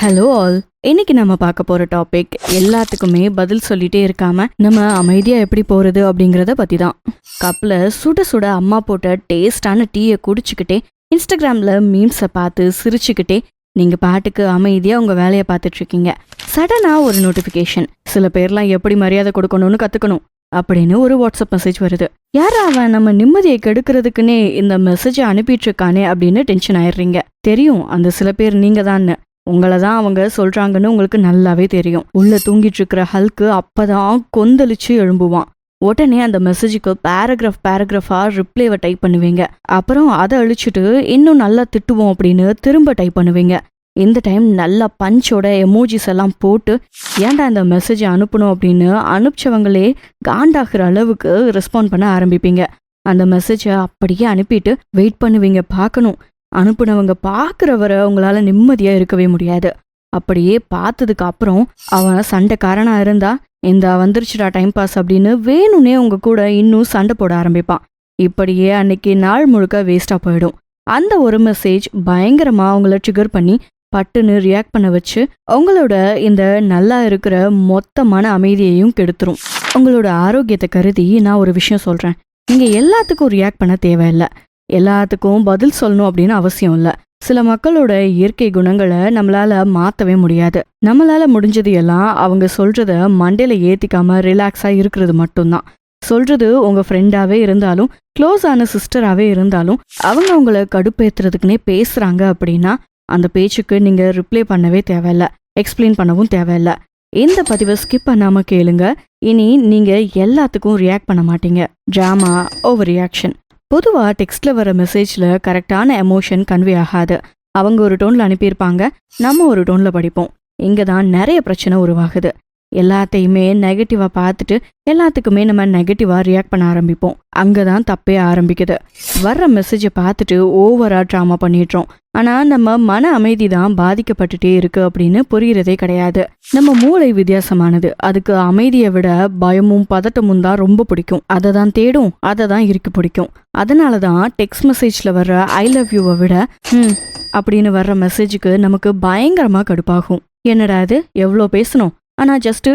Hello all. இன்னைக்கு நம்ம பார்க்க போற டாபிக் எல்லாத்துக்குமே பதில் சொல்லிட்டே இருக்காம நம்ம அமைதியா எப்படி போறது அப்படிங்கறத பத்தி தான். கப்ல சுட சுட அம்மா போட்ட டேஸ்டான டீயை குடிச்சுக்கிட்டே இன்ஸ்டாகிராம்ல மீம்ஸை பார்த்து சிரிச்சுக்கிட்டே நீங்க பாட்டுக்கு அமைதியா உங்க வேலையை பார்த்துட்டு இருக்கீங்க. சடனா ஒரு நோட்டிபிகேஷன். சில பேர்லாம் எப்படி மரியாதை கொடுக்கணும்னு கத்துக்கணும் அப்படின்னு ஒரு வாட்ஸ்அப் மெசேஜ் வருது. யாரா அவன் நம்ம நிம்மதியை கெடுக்கிறதுக்குன்னே இந்த மெசேஜை அனுப்பிட்டு இருக்கானே அப்படின்னு டென்ஷன் ஆயிடுறீங்க. தெரியும் அந்த சில பேர் நீங்க தான். உங்களை தான் அவங்க சொல்றாங்கன்னு உங்களுக்கு நல்லாவே தெரியும். உள்ள தூங்கிட்டு இருக்கிற ஹல்க்கு அப்பதான் கொந்தளிச்சு எழும்புவான். உடனே அந்த மெசேஜுக்கு பேராகிராஃபா ரிப்ளைவை டைப் பண்ணுவீங்க. அப்புறம் அதை அழிச்சிட்டு இன்னும் நல்லா திட்டுவோம் அப்படின்னு திரும்ப டைப் பண்ணுவீங்க. இந்த டைம் நல்லா பஞ்சோட எமோஜிஸ் எல்லாம் போட்டு ஏன்டா இந்த மெசேஜை அனுப்பணும் அப்படின்னு அனுப்பிச்சவங்களே காண்டாகிற அளவுக்கு ரெஸ்பாண்ட் பண்ண ஆரம்பிப்பீங்க. அந்த மெசேஜை அப்படியே அனுப்பிட்டு வெயிட் பண்ணுவீங்க. பார்க்கணும் அனுப்புனவங்க பார்க்குறவரை உங்களால நிம்மதியா இருக்கவே முடியாது. அப்படியே பார்த்ததுக்கு அப்புறம் அவன் சண்டைக்காரனா இருந்தா இந்த வந்துருச்சுடா டைம் பாஸ் அப்படின்னு வேணும்னே உங்க கூட இன்னும் சண்டை போட ஆரம்பிப்பான். இப்படியே அன்னைக்கு நாள் முழுக்க வேஸ்டா போயிடும். அந்த ஒரு மெசேஜ் பயங்கரமா அவங்கள ட்ரிகர் பண்ணி பட்டுன்னு ரியாக்ட் பண்ண வச்சு உங்களோட இந்த நல்லா இருக்கிற மொத்தமான அமைதியையும் கெடுத்துரும். உங்களோட ஆரோக்கியத்தை கருதி நான் ஒரு விஷயம் சொல்றேன். நீங்க எல்லாத்துக்கும் ரியாக்ட் பண்ண தேவையில்லை. எல்லாத்துக்கும் பதில் சொல்லணும் அப்படின்னு அவசியம் இல்லை. சில மக்களோட இயற்கை குணங்களை நம்மளால மாத்தவே முடியாது. நம்மளால முடிஞ்சது எல்லாம் அவங்க சொல்றத மண்டையில ஏத்திக்காம ரிலாக்ஸா இருக்கிறது மட்டும்தான். சொல்றது உங்க ஃப்ரெண்டாவே இருந்தாலும் க்ளோஸ் ஆன சிஸ்டராவே இருந்தாலும் அவங்க உங்களை கடுப்பேத்துறதுக்குன்னே பேசுறாங்க அப்படின்னா அந்த பேச்சுக்கு நீங்க ரிப்ளை பண்ணவே தேவையில்ல, எக்ஸ்பிளைன் பண்ணவும் தேவையில்ல. இந்த பதிவை ஸ்கிப் பண்ணாம கேளுங்க. இனி நீங்க எல்லாத்துக்கும் ரியாக்ட் பண்ண மாட்டீங்க. Drama, over reaction. பொதுவா டெக்ஸ்ட்ல வர மெசேஜ்ல கரெக்டான எமோஷன் கன்வே ஆகாது. அவங்க ஒரு டோன்ல அனுப்பியிருப்பாங்க, நம்ம ஒரு டோன்ல படிப்போம். இங்கதான் நிறைய பிரச்சனை உருவாகுது. எல்லாத்தையுமே நெகட்டிவா பார்த்துட்டு எல்லாத்துக்குமே நம்ம நெகட்டிவா ரியாக்ட் பண்ண ஆரம்பிப்போம். அங்கதான் தப்பே ஆரம்பிக்குது. வர்ற மெசேஜை பார்த்துட்டு ஓவரா ட்ராமா பண்ணிடுறோம். ஆனா நம்ம மன அமைதி தான் பாதிக்கப்பட்டுட்டே இருக்கு அப்படின்னு புரியறதே கிடையாது. நம்ம மூளை வித்தியாசமானது. அதுக்கு அமைதியை விட பயமும் பதட்டமும் தான் ரொம்ப பிடிக்கும். அதை தான் தேடும், அதை தான் இருக்கு பிடிக்கும். அதனாலதான் டெக்ஸ்ட் மெசேஜ்ல வர்ற ஐ லவ் யூவை விட அப்படின்னு வர்ற மெசேஜுக்கு நமக்கு பயங்கரமா கடுப்பாகும். என்னடா அது, எவ்வளோ பேசணும், ஆனா ஜஸ்ட்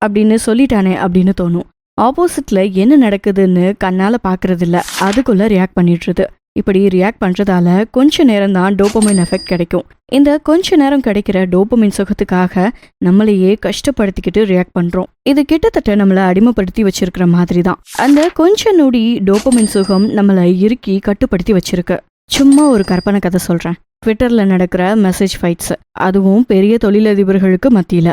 அப்படின்னு சொல்லிட்டானே அப்படின்னு தோணும். ஆப்போசிட்ல என்ன நடக்குதுன்னு கண்ணால பாக்குறது இல்ல, அதுக்குள்ள ரியாக்ட் பண்ணிடுறது. இப்படி ரியாக்ட் பண்றதால கொஞ்ச நேரம் தான் டோபமைன் எஃபெக்ட் கிடைக்கும். இந்த கொஞ்ச நேரம் கிடைக்கிற டோபமைன் சுகத்துக்காக நம்மளையே கஷ்டப்படுத்திக்கிட்டு ரியாக்ட் பண்றோம். இது கிட்டத்தட்ட நம்மளை அடிமைப்படுத்தி வச்சிருக்கிற மாதிரி தான். அந்த கொஞ்ச நொடி டோபமைன் சுகம் நம்மளை இறுக்கி கட்டுப்படுத்தி வச்சிருக்கு. சும்மா ஒரு கற்பனை கதை சொல்றேன். ட்விட்டர்ல நடக்கிற மெசேஜ் ஃபைட்ஸ், அதுவும் பெரிய தொழிலதிபர்களுக்கு மத்தியில.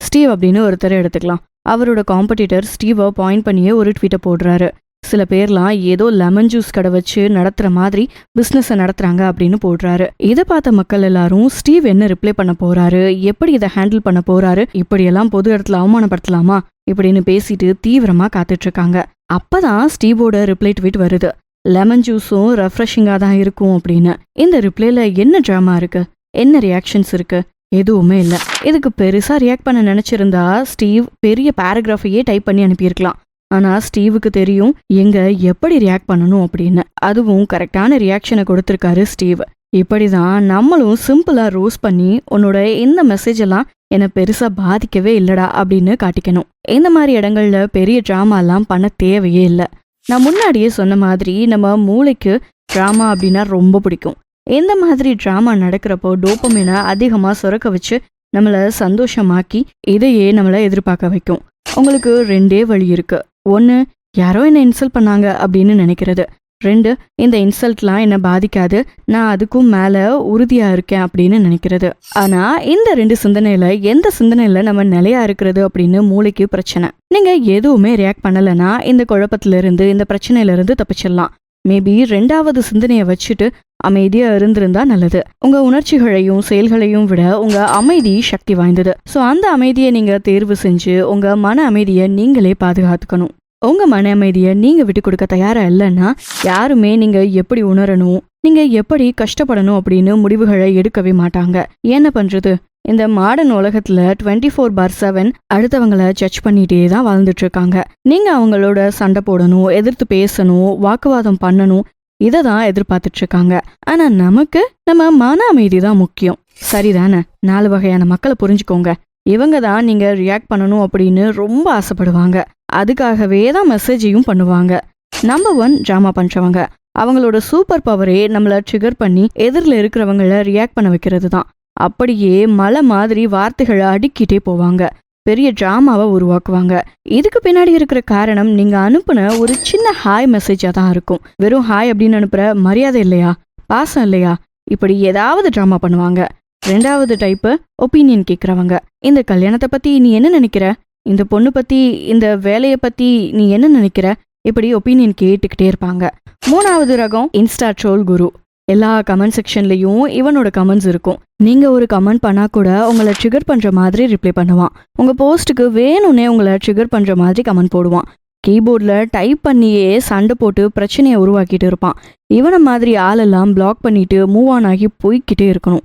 ஸ்டீவ் அப்படின்னு ஒருத்தரை எடுத்துக்கலாம். அவரோட காம்படிட்டர் ஸ்டீவை பாயிண்ட் பண்ணியே ஒரு ட்வீட்டை போடுறாரு. சில பேர்லாம் ஏதோ லெமன் ஜூஸ் கடை வச்சு நடத்துற மாதிரி பிசினஸ் நடத்துறாங்க அப்படின்னு போடுறாரு. இதை பார்த்த மக்கள் எல்லாரும் ஸ்டீவ் என்ன ரிப்ளை பண்ண போறாரு, எப்படி இதை ஹேண்டில் பண்ண போறாரு, இப்படியெல்லாம் பொது இடத்துல அவமானப்படுத்தலாமா இப்படின்னு பேசிட்டு தீவிரமா காத்துட்டு இருக்காங்க. அப்பதான் ஸ்டீவோட ரிப்ளை ட்வீட் வருது. லெமன் ஜூஸும் ரெஃப்ரெஷிங்கா தான் இருக்கும் அப்படின்னு. இந்த ரிப்ளைல என்ன ட்ராமா இருக்கு, என்ன ரியாக்ஷன்ஸ் இருக்கு? எதுவுமே இல்லை. இதுக்கு பெருசா ரியாக்ட் பண்ண நினைச்சிருந்தா ஸ்டீவ் பெரிய பேராகிராஃபையே டைப் பண்ணி அனுப்பியிருக்கலாம். ஆனா ஸ்டீவுக்கு தெரியும் எங்க எப்படி ரியாக்ட் பண்ணணும் அப்படின்னு. அதுவும் கரெக்டான ரியாக்ஷனை கொடுத்திருக்காரு ஸ்டீவ். இப்படிதான் நம்மளும் சிம்பிளா ரோஸ் பண்ணி உன்னோட இந்த மெசேஜ் எல்லாம் என்னை பெருசா பாதிக்கவே இல்லடா அப்படின்னு காட்டிக்கணும். இந்த மாதிரி இடங்கள்ல பெரிய டிராமா எல்லாம் பண்ண தேவையே இல்லை. நான் முன்னாடியே சொன்ன மாதிரி நம்ம மூளைக்கு டிராமா அப்படின்னா ரொம்ப பிடிக்கும். இந்த மாதிரி டிராமா நடக்கிறப்போ டோபமைனை அதிகமா சுரக்க வச்சு நம்மளை சந்தோஷமாக்கி இதையே நம்மளை எதிர்பார்க்க வைக்கும். உங்களுக்கு ரெண்டே வழி இருக்கு. ஒன்று, யாரோ என்னை இன்சல்ட் பண்ணாங்க அப்படின்னு நினைக்கிறது. 2, இந்த இன்சல்ட்லாம் என்னை பாதிக்காது, நான் அதுக்கும் மேல உறுதியா இருக்கேன் அப்படின்னு நினைக்கிறது. ஆனா இந்த 2 சிந்தனையில எந்த சிந்தனையில நம்ம நிலையா இருக்கிறது அப்படின்னு மூளைக்கு பிரச்சனை. நீங்க எதுவுமே ரியாக்ட் பண்ணலன்னா இந்த குழப்பத்துல இருந்து, இந்த பிரச்சனையில இருந்து தப்பிச்சிடலாம். மேபி 2வது சிந்தனையை வச்சுட்டு அமைதியா இருந்திருந்தா நல்லது. உங்க உணர்ச்சிகளையும் செயல்களையும் விட உங்க அமைதி சக்தி வாய்ந்தது. சோ அந்த அமைதியை நீங்க தேர்வு செஞ்சு உங்க மன அமைதியை நீங்களே பாதுகாத்துக்கணும். உங்க மன அமைதியை நீங்க விட்டு கொடுக்க தயாரா இல்லைன்னா யாருமே நீங்க எப்படி உணரணும், நீங்க எப்படி கஷ்டப்படணும் அப்படின்னு முடிவுகளை எடுக்கவே மாட்டாங்க. என்ன பண்றது, இந்த மாடர்ன் உலகத்துல 24/7 அடுத்தவங்களை ஜட்ஜ் பண்ணிட்டே தான் வாழ்ந்துட்டு இருக்காங்க. நீங்க அவங்களோட சண்டை போடணும், எதிர்த்து பேசணும், வாக்குவாதம் பண்ணணும், இதை தான் எதிர்பார்த்துட்டு இருக்காங்க. ஆனா நமக்கு நம்ம மன அமைதி தான் முக்கியம். சரிதானே? 4 வகையான மக்களை புரிஞ்சுக்கோங்க. இவங்க தான் நீங்க ரியாக்ட் பண்ணணும் அப்படின்னு ரொம்ப ஆசைப்படுவாங்க. அதுக்காகவே தான் மெசேஜையும் பண்ணுவாங்க. நம்பர் 1 ட்ராமா பண்றவங்க. அவங்களோட சூப்பர் பவரே நம்மள ட்ரிகர் பண்ணி எதிரில் இருக்கிறவங்கள ரியாக்ட் பண்ண வைக்கிறது தான். அப்படியே மலை மாதிரி வார்த்தைகளை அடுக்கிட்டே போவாங்க. பெரிய டிராமாவை உருவாக்குவாங்க. இதுக்கு பின்னாடி இருக்கிற காரணம் நீங்க அனுப்புன ஒரு சின்ன ஹாய் மெசேஜா தான் இருக்கும். வெறும் ஹாய் அப்படின்னு அனுப்புற மரியாதை இல்லையா, பாசம் இல்லையா, இப்படி ஏதாவது டிராமா பண்ணுவாங்க. 2வது டைப்பு ஒப்பீனியன் கேட்குறவங்க. இந்த கல்யாணத்தை பத்தி நீ என்ன நினைக்கிற, இந்த பொண்ணு பத்தி, இந்த வேலையை பத்தி நீ என்ன நினைக்கிற, இப்படி ஒப்பீனியன் கேட்டுக்கிட்டே இருப்பாங்க. 3வது ரகம் இன்ஸ்டா ட்ரோல் குரு. எல்லா கமெண்ட் செக்ஷன்லயும் இவனோட கமெண்ட்ஸ் இருக்கும். நீங்க ஒரு கமெண்ட் பண்ணா கூட உங்களை ட்ரிகர் பண்ற மாதிரி ரிப்ளை பண்ணுவான். உங்க போஸ்ட்டுக்கு வேணும்னே உங்களை ட்ரிகர் பண்ற மாதிரி கமெண்ட் போடுவான். கீபோர்ட்ல டைப் பண்ணியே சண்டை போட்டு பிரச்சனையை உருவாக்கிட்டு இருப்பான். இவனை மாதிரி ஆளெல்லாம் பிளாக் பண்ணிட்டு மூவ் ஆன் ஆகி போய்கிட்டே இருக்கணும்.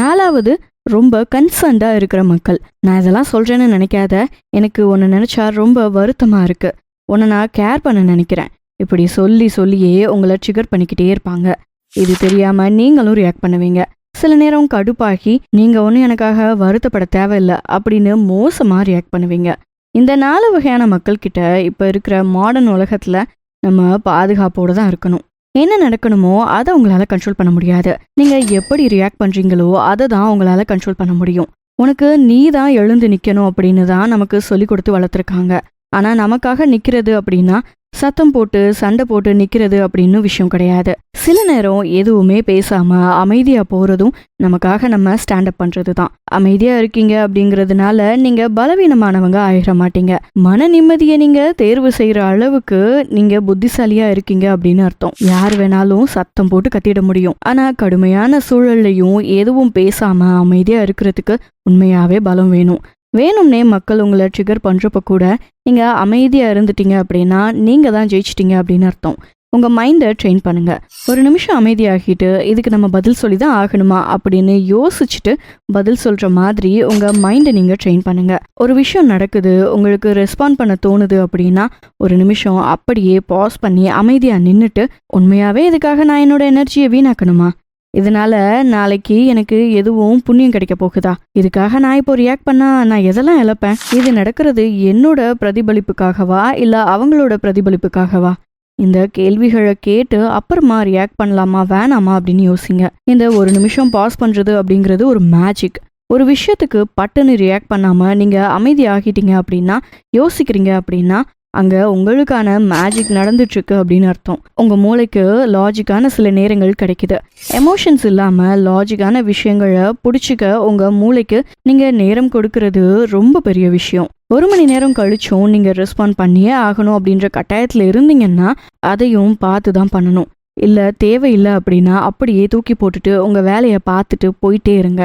4வது ரொம்ப கன்சர்ன்டா இருக்கிற மக்கள். நான் இதெல்லாம் சொல்றேன்னு நினைக்காத, எனக்கு உன்னை நினைச்சா ரொம்ப வருத்தமா இருக்கு, உன்னை நான் கேர் பண்ண நினைக்கிறேன், இப்படி சொல்லியே உங்களை ட்ரிகர் பண்ணிக்கிட்டே இருப்பாங்க. இது தெரியாம நீங்களும் ரியாக்ட் பண்ணுவீங்க. சில நேரம் கடுப்பாகி நீங்க ஒன்றும் எனக்காக வருத்தப்பட தேவையில்லை அப்படின்னு மோசமா ரியாக்ட் பண்ணுவீங்க. இந்த 4 வகையான மக்கள் கிட்ட இப்ப இருக்கிற மாடர்ன் உலகத்துல நம்ம பாதுகாப்போட தான் இருக்கணும். என்ன நடக்கணுமோ அதை உங்களால கண்ட்ரோல் பண்ண முடியாது. நீங்க எப்படி ரியாக்ட் பண்றீங்களோ அதை தான் உங்களால கண்ட்ரோல் பண்ண முடியும். உனக்கு நீ தான் எழுந்து நிக்கணும் அப்படின்னு தான் நமக்கு சொல்லி கொடுத்து வளர்த்துருக்காங்க. ஆனா நமக்காக நிக்கிறது அப்படின்னா சத்தம் போட்டு சண்டை போட்டு நிக்கிறது அப்படின்னு விஷயம் கிடையாது. சில நேரம் எதுவுமே பேசாம அமைதியா போறதும் நமக்காக நம்ம ஸ்டாண்ட் அப் பண்றது தான். அமைதியா இருக்கீங்க அப்படிங்கறதுனால நீங்க பலவீனமானவங்க ஆயிட மாட்டீங்க. மன நிம்மதியை நீங்க தேர்வு செய்யற அளவுக்கு நீங்க புத்திசாலியா இருக்கீங்க அப்படின்னு அர்த்தம். யார் வேணாலும் சத்தம் போட்டு கத்திட முடியும். ஆனா கடுமையான சூழல்லையும் எதுவும் பேசாம அமைதியா இருக்கிறதுக்கு உண்மையாவே பலம் வேணும். வேணும்னே மக்கள் உங்களை ட்ரிகர் பண்றப்ப கூட நீங்க அமைதியா இருந்துட்டீங்க அப்படின்னா நீங்க தான் ஜெயிச்சிட்டீங்க அப்படின்னு அர்த்தம். உங்க மைண்டை ட்ரெயின் பண்ணுங்க. ஒரு நிமிஷம் அமைதியாகிட்டு இதுக்கு நம்ம பதில் சொல்லி தான் ஆகணுமா அப்படின்னு யோசிச்சுட்டு பதில் சொல்ற மாதிரி உங்க மைண்டை நீங்க ட்ரெயின் பண்ணுங்க. ஒரு விஷயம் நடக்குது, உங்களுக்கு ரெஸ்பாண்ட் பண்ண தோணுது அப்படின்னா ஒரு நிமிஷம் அப்படியே பாஸ் பண்ணி அமைதியா நின்றுட்டு, உண்மையாவே இதுக்காக நான் என்னோட எனர்ஜியை வீணாக்கணுமா, இதனால நாளைக்கு எனக்கு எதுவும் புண்ணியம் கிடைக்க போகுதா, இதுக்காக நான் இப்போ ரியாக்ட் பண்ணா நான் எதெல்லாம் இழப்பேன், இது நடக்கிறது என்னோட பிரதிபலிப்புக்காகவா இல்ல அவங்களோட பிரதிபலிப்புக்காகவா, இந்த கேள்விகளை கேட்டு அப்புறமா ரியாக்ட் பண்ணலாமா வேணாமா அப்படின்னு யோசிங்க. இந்த ஒரு நிமிஷம் பாஸ் பண்றது அப்படிங்கிறது ஒரு மேஜிக். ஒரு விஷயத்துக்கு பட்டுன்னு ரியாக்ட் பண்ணாம நீங்க அமைதி ஆகிட்டீங்க அப்படின்னா, யோசிக்கிறீங்க அப்படின்னா அங்க உங்களுக்கான மேஜிக் நடந்துட்டு இருக்கு அப்படின்னு அர்த்தம். உங்க மூளைக்கு லாஜிக்கான சில நேரங்கள் கிடைக்குது. எமோஷன்ஸ் இல்லாம லாஜிக்கான விஷயங்களை பிடிச்சிக்க உங்க மூளைக்கு நீங்க நேரம் கொடுக்கறது ரொம்ப பெரிய விஷயம். 1 மணி நேரம் கழிச்சும் நீங்க ரெஸ்பாண்ட் பண்ணியே ஆகணும் அப்படின்ற கட்டாயத்துல இருந்தீங்கன்னா அதையும் பார்த்து தான் பண்ணணும். இல்ல தேவையில்லை அப்படின்னா அப்படியே தூக்கி போட்டுட்டு உங்க வேலையை பார்த்துட்டு போயிட்டே இருங்க.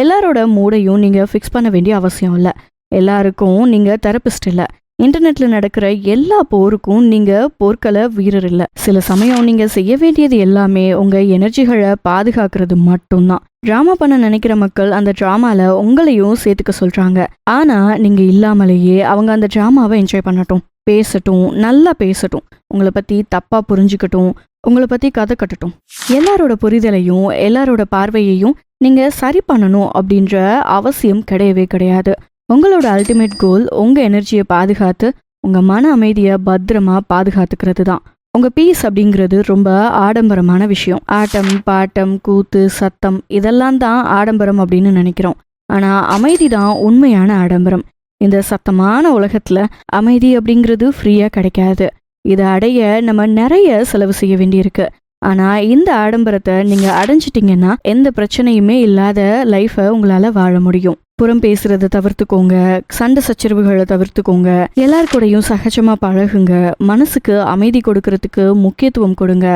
எல்லாரோட மூடையும் நீங்க ஃபிக்ஸ் பண்ண வேண்டிய அவசியம் இல்லை. எல்லாருக்கும் நீங்க தெரபிஸ்ட் இல்லை. இன்டர்நெட்ல நடக்கிற எல்லா போருக்கும் நீங்க போர்க்கள வீரர் இல்ல. சில சமயம் நீங்க செய்ய வேண்டியது எல்லாமே உங்க எனர்ஜிகளை பாதுகாக்கிறது மட்டும்தான். டிராமா பண்ண நினைக்கிற மக்கள் அந்த டிராமால உங்களையும் சேர்த்துக்க சொல்றாங்க. ஆனா நீங்க இல்லாமலேயே அவங்க அந்த டிராமாவை என்ஜாய் பண்ணட்டும், பேசட்டும், நல்லா பேசட்டும், உங்களை பத்தி தப்பா புரிஞ்சுக்கட்டும், உங்களை பத்தி கதை கட்டட்டும். எல்லாரோட புரிதலையும் எல்லாரோட பார்வையையும் நீங்க சரி பண்ணணும் அப்படின்ற அவசியம் கிடையவே கிடையாது. உங்களோட அல்டிமேட் கோல் உங்க எனர்ஜியை பாதுகாத்து உங்க மன அமைதியை பத்திரமா பாதுகாத்துக்கிறது தான். உங்க பீஸ் அப்படிங்கிறது ரொம்ப ஆடம்பரமான விஷயம். ஆட்டம் பாட்டம் கூத்து சத்தம் இதெல்லாம் தான் ஆடம்பரம் அப்படின்னு நினைக்கிறோம். ஆனா அமைதி தான் உண்மையான ஆடம்பரம். இந்த சத்தமான உலகத்துல அமைதி அப்படிங்கிறது ஃப்ரீயா கிடைக்காது. இதை அடைய நம்ம நிறைய செலவு செய்ய வேண்டியிருக்கு. ஆனா இந்த ஆடம்பரத்தை நீங்க அடைஞ்சிட்டீங்கன்னா எந்த பிரச்சனையுமே இல்லாத லைஃபை உங்களால வாழ முடியும். புறம் பேசுறதை தவிர்த்துக்கோங்க, சண்டை சச்சரவுகளை தவிர்த்துக்கோங்க, எல்லாருக்கூடையும் சகஜமா பழகுங்க, மனசுக்கு அமைதி கொடுக்கறதுக்கு முக்கியத்துவம் கொடுங்க.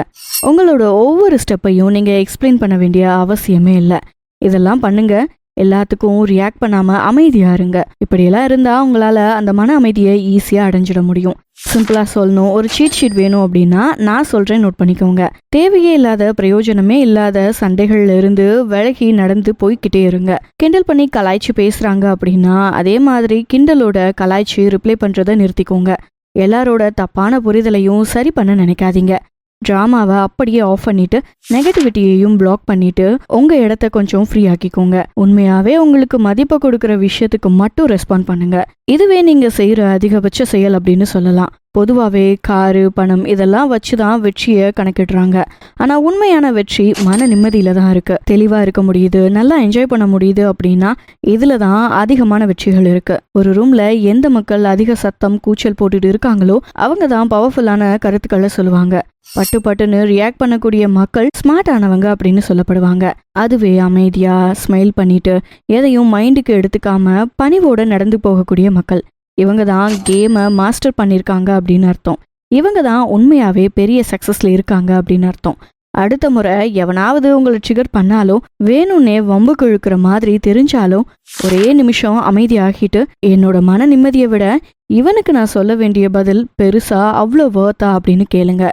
உங்களோட ஒவ்வொரு ஸ்டெப்பையும் நீங்க எக்ஸ்பிளைன் பண்ண வேண்டிய அவசியமே இல்லை. இதெல்லாம் பண்ணுங்க. எல்லாத்துக்கும் ரியாக்ட் பண்ணாம அமைதியா இருங்க. இப்படியெல்லாம் இருந்தா உங்களால அந்த மன அமைதியை ஈஸியா அடைஞ்சிட முடியும். சிம்பிளா சொல்லணும், ஒரு சீட் ஷீட் வேணும் அப்படின்னா நான் சொல்றேன், நோட் பண்ணிக்கோங்க. தேவையே இல்லாத பிரயோஜனமே இல்லாத சண்டைகள்ல இருந்து விலகி நடந்து போய்கிட்டே இருங்க. கிண்டல் பண்ணி கலாய்ச்சி பேசுறாங்க அப்படின்னா அதே மாதிரி கிண்டலோட கலாய்ச்சி ரிப்ளை பண்றதை நிறுத்திக்கோங்க. எல்லாரோட தப்பான புரிதலையும் சரி பண்ண நினைக்காதீங்க. டிராமாவை அப்படியே ஆஃப் பண்ணிட்டு நெகட்டிவிட்டியையும் பிளாக் பண்ணிட்டு உங்க இடத்த கொஞ்சம் ஃப்ரீ ஆக்கிக்கோங்க. உண்மையாவே உங்களுக்கு மதிப்பு கொடுக்குற விஷயத்துக்கு மட்டும் ரெஸ்பாண்ட் பண்ணுங்க. இதுவே நீங்க செய்யற அதிகபட்ச செயல் அப்படின்னு சொல்லலாம். பொதுவாவே காரு, பணம் இதெல்லாம் வச்சுதான் வெற்றியை கணக்கிடுறாங்க. ஆனா உண்மையான வெற்றி மன நிம்மதியில தான் இருக்கு. தெளிவா இருக்க முடியுது, நல்லா என்ஜாய் பண்ண முடியுது அப்படின்னா இதுலதான் அதிகமான வெற்றிகள் இருக்கு. ஒரு ரூம்ல எந்த மக்கள் அதிக சத்தம் கூச்சல் போட்டுட்டு இருக்காங்களோ அவங்க தான் பவர்ஃபுல்லான கருத்துக்களை சொல்லுவாங்க. பட்டு பட்டுன்னு ரியாக்ட் பண்ணக்கூடிய மக்கள் ஸ்மார்ட் ஆனவங்க அப்படின்னு சொல்லப்படுவாங்க. அதுவே அமைதியா ஸ்மைல் பண்ணிட்டு எதையும் மைண்டுக்கு எடுத்துக்காம பணிவோட நடந்து போகக்கூடிய மக்கள், இவங்க தான் கேமை மாஸ்டர் பண்ணியிருக்காங்க அப்படின்னு அர்த்தம். இவங்க தான் உண்மையாவே பெரிய சக்சஸ்ல இருக்காங்க அப்படின்னு அர்த்தம். அடுத்த முறை எவனாவது உங்களை ட்ரிகர் பண்ணாலும் வேணும்னே வம்புக்கு இழுக்கிற மாதிரி தெரிஞ்சாலும் ஒரே நிமிஷம் அமைதியாகிட்டு என்னோட மன நிம்மதியை விட இவனுக்கு நான் சொல்ல வேண்டிய பதில் பெருசா அவ்வளோ வர்த்தா அப்படின்னு கேளுங்க.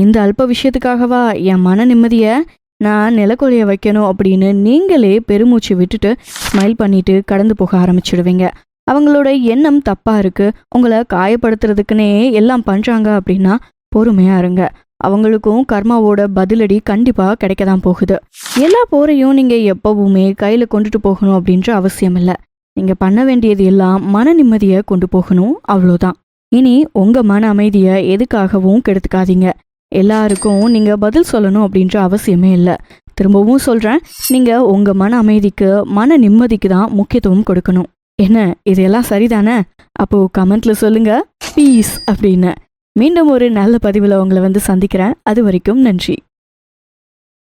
இந்த அல்ப விஷயத்துக்காகவா என் மன நிம்மதிய நான் நிலக்கொலைய வைக்கணும் அப்படின்னு நீங்களே பெருமூச்சு விட்டுட்டு ஸ்மைல் பண்ணிட்டு கடந்து போக ஆரம்பிச்சிடுவீங்க. அவங்களோட எண்ணம் தப்பா இருக்கு, உங்களை காயப்படுத்துறதுக்குன்னே எல்லாம் பண்றாங்க அப்படின்னா பொறுமையா இருங்க. அவங்களுக்கும் கர்மாவோட பதிலடி கண்டிப்பா கிடைக்கதான் போகுது. எல்லா போரையும் நீங்க எப்பவுமே கையில கொண்டுட்டு போகணும் அப்படின்ற அவசியம் இல்லை. நீங்க பண்ண வேண்டியது எல்லாம் மன நிம்மதியை கொண்டு போகணும், அவ்வளோதான். இனி உங்க மன அமைதியை எதுக்காகவும் கெடுத்துக்காதீங்க. எல்லாருக்கும் நீங்க பதில் சொல்லணும் அப்படின்ற அவசியமே இல்லை. திரும்பவும் சொல்றேன், நீங்க உங்க மன அமைதிக்கு மன நிம்மதிக்கு தான் முக்கியத்துவம் கொடுக்கணும். என்ன இதெல்லாம் சரிதானே? அப்போ கமெண்ட்ல சொல்லுங்க பீஸ் அப்படின்னு. மீண்டும் ஒரு நல்ல பதிவில் உங்களை சந்திக்கிறேன். அது வரைக்கும் நன்றி.